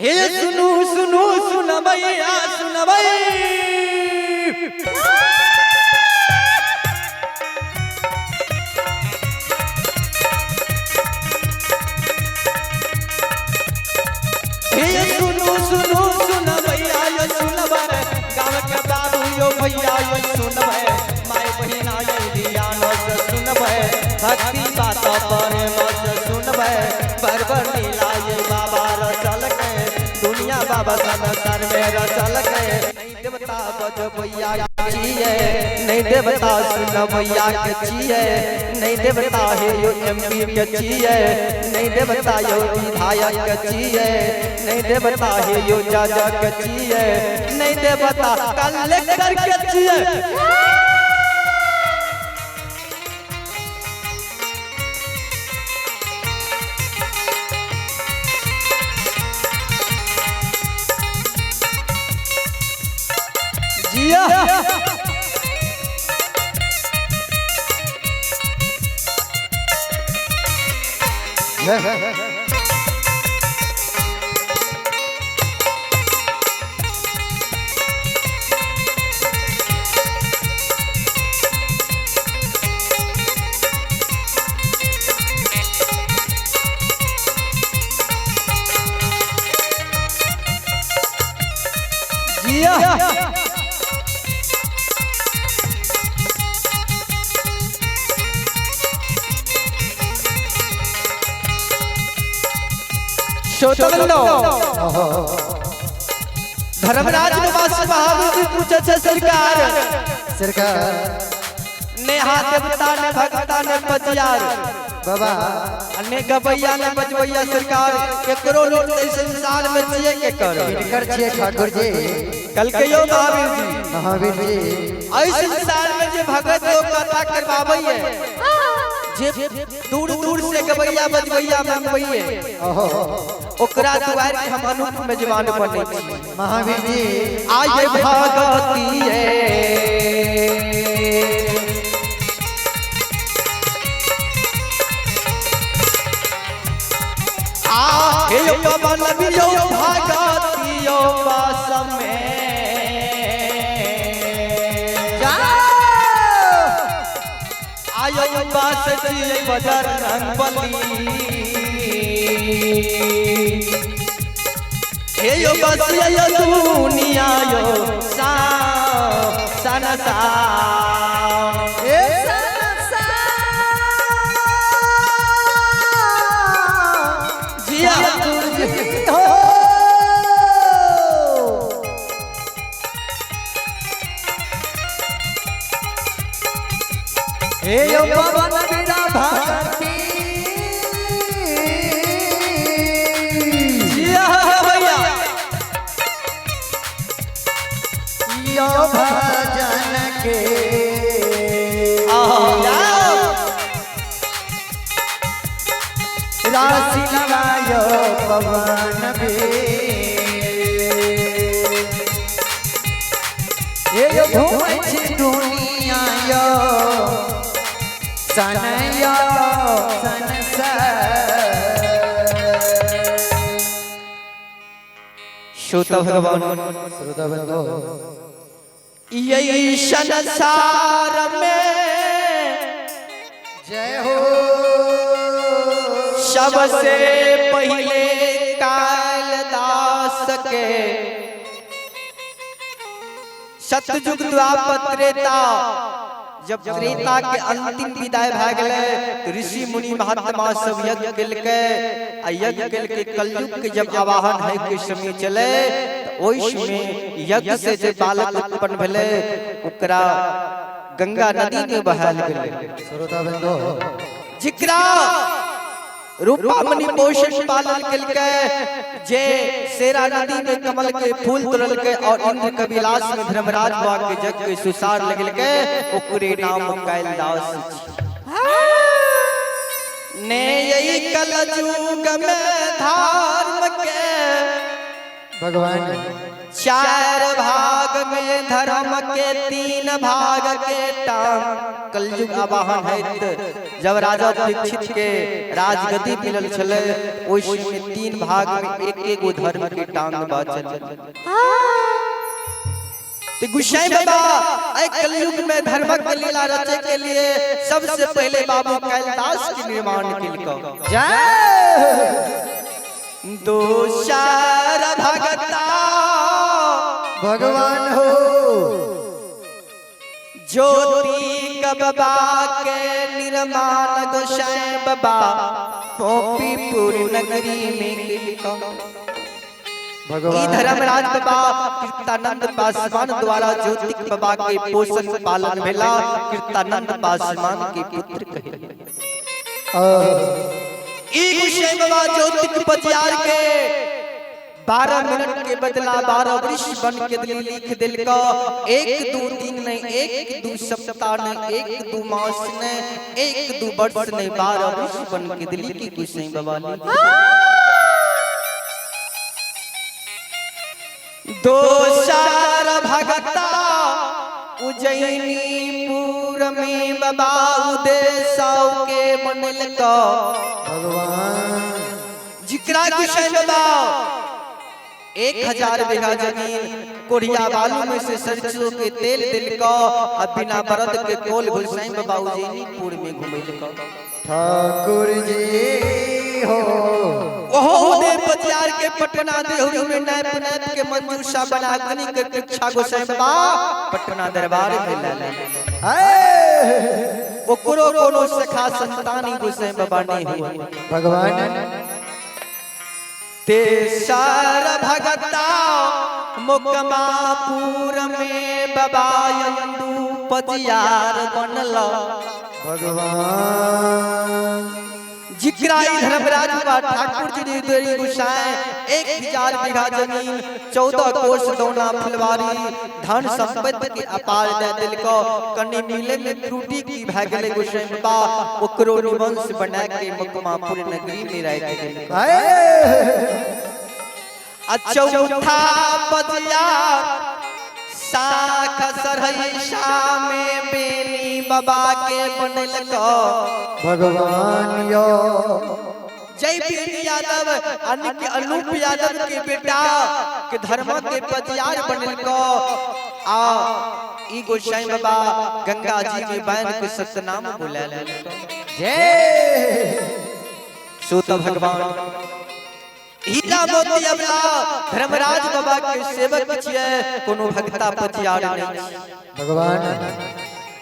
हे सुनो सुनो सुन भैया सुन भाई सुनो सुनो सुन भैया यो सुन भाई गाँव के बाबू यो भैया यो सुन भाई माय बहिना यो ध्यान से सुन भाई भक्ति बात पर मत सुन भाई परवर लीला ये बाबा रचल के दुनिया बाबा संसार में रचल के नहीं देवता बज भैया चाहिए नहीं देवता सुन भैया के चाहिए नहीं देवता है यो एमपी के चाहिए नहीं देवता यो विधायक के चाहिए नहीं देवता है यो जज के चाहिए नहीं देवता कलेक्टर के चाहिए जिया धर्मराज निवास महावीर पूछे सरकार सरकार ने हाथ देवता ने भगता ने बजियार बाबा ने गबैया ने बजबैया सरकार एकरो लोट संसार में चाहिए के करो कर छिए ठाकुर जी कल के यो महावीर जी ऐ संसार में जे भगत लोग कथा करवाबै है जे दूर दूर से गबैया बजबैया मंगबैए ओकरा दुआर के हम अनुप में जवान बने महावीर जी आये भगती है आ हे पवन बियो भगतियो पास में जा आयो पास जी बजर रंग बली हे यो बसिया यो दुनिया यो सा सनसा ए सनसा जिया हो हे यो पवन बिना भक्ति भजन के राशि लगायो पवन भी ये घूमै छी दुनिया यो सनयो श्रोता भगवान श्रोता बंधो यही संसार में जय हो सबसे पहले कालिदास के सतयुग द्वापर त्रेता जब त्रेता के अंतिम विदाई भ गेलै ऋषि मुनि महात्मा सब यज्ञ केलकै आ यज्ञ केलकै कलयुग के जब आवाहन है के समय चले ओइ समय यज्ञ से जे बालक उत्पन्न भेले ओकरा गंगा नदी में बहाल गेलै श्रोता बंधो जिकरा रूपामणि पोषण पालन केलकै जे सेरा नदी में कमल के फूल तोड़लकै और इंद्र कविलास में धर्मराज बाबा के जग के सुसार लगलकै ओकरे नाम कालिदास ने यही कलयुग में धर्म के भगवान चार भाग में धर्म के तीन भाग के टांग कलयुग आवाहन है जब राजा दीक्षित के राजगद्दी मिलल छले ओइ समय 3 भाग में एक गो धर्म के टांग बाचल। तो गुसाई बाबा ऐ कलयुग में धर्म के लीला रचे के लिए सबसे पहले बाबू कैलाश के निर्माण किलको। दोषार भगता भगवान हो ज्योति बाबा के निर्माण गोसाई बाबा पोपीपुर नगरी में लिखो। धर्मराज बाबा कीर्तानंद पासवान द्वारा ज्योति बाबा के पोषण पालन भेला। कीर्तानंद पासवान के पुत्र कहे ई गोसाई बाबा ज्योति पजियार के 12 मिनट के बदला 12 वर्ष बन के दिल लिख दिल का 1-2 दिन नहीं 1-2 सप्ताह नहीं 1-2 मास नहीं 1-2 वर्ष नहीं 12 वर्ष बन के दिल की गोसाई बाबा ने। दोषार भगता उज्जैनीपुर में बाबा उदेशौ के बनल का भगवान जिकरा गोसाई बाबा 1000 बीघा जमीन कोढ़िया बालू में से सरसों के तेल दिल का अब बिना बरद के कोल गोसाई बाबा उज्जैनीपुर में घुमैल का। ठाकुर जी हो ओहो उदय पजियार के पटना देहुरी में नैप के मंजूषा बना गनी के दीक्षा गोसाई बाबा पटना दरबार में ले ओकरो कोनो सखा संतानी गोसाई बाबा नहीं हुआ। भगवान तेसार भगता मुकमापुर में बाबा यंदू पजियार बनल। भगवान जिकराई धर्मराज बाबा ठाकुर जी देरी गोसाई 1000 बीघा जमीन 14 कोस दौना फुलवारी धन संपत्ति के अपार दे दिल को कनी मिले में त्रुटि की भ गेले गोसाई बाबा ओकरो निवंश बना के मुकमापुर नगरी में रह गेल। चौथा पजियार साख सरहैसा में बेनी बाबा के बनल को। भगवान यो जय पीर यादव अनूप यादव के बेटा के धर्म के पजियार बनल को। आ ई गोसाई बाबा गंगा जी में बैन के सतनाम बोला जय सो तो भगवान हीरा मोती अबला धर्मराज बाबा के सेवक छिए कोनो भक्ता पजियार नहीं। भगवान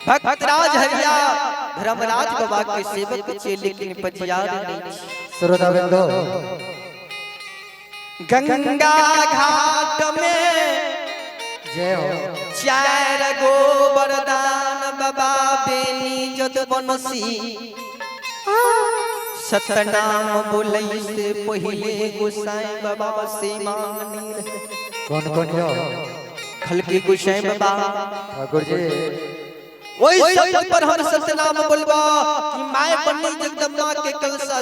भक्तराज हरिया धर्मराज बाबा के सेवक छिए लेकिन पजियार नहीं। श्रोता बिंदु गंगा घाट में जय हो 4 गो वरदान बाबा बेनी जद बनसी सतनाम बोलै से पहले गोसाई बाबा से मांगनी। कौन यो खलकी गोसाई बाबा ठाकुर जी ओई सब पर हम सतनाम बोलबा कि माय बन्नी जगदम्बा के कलसा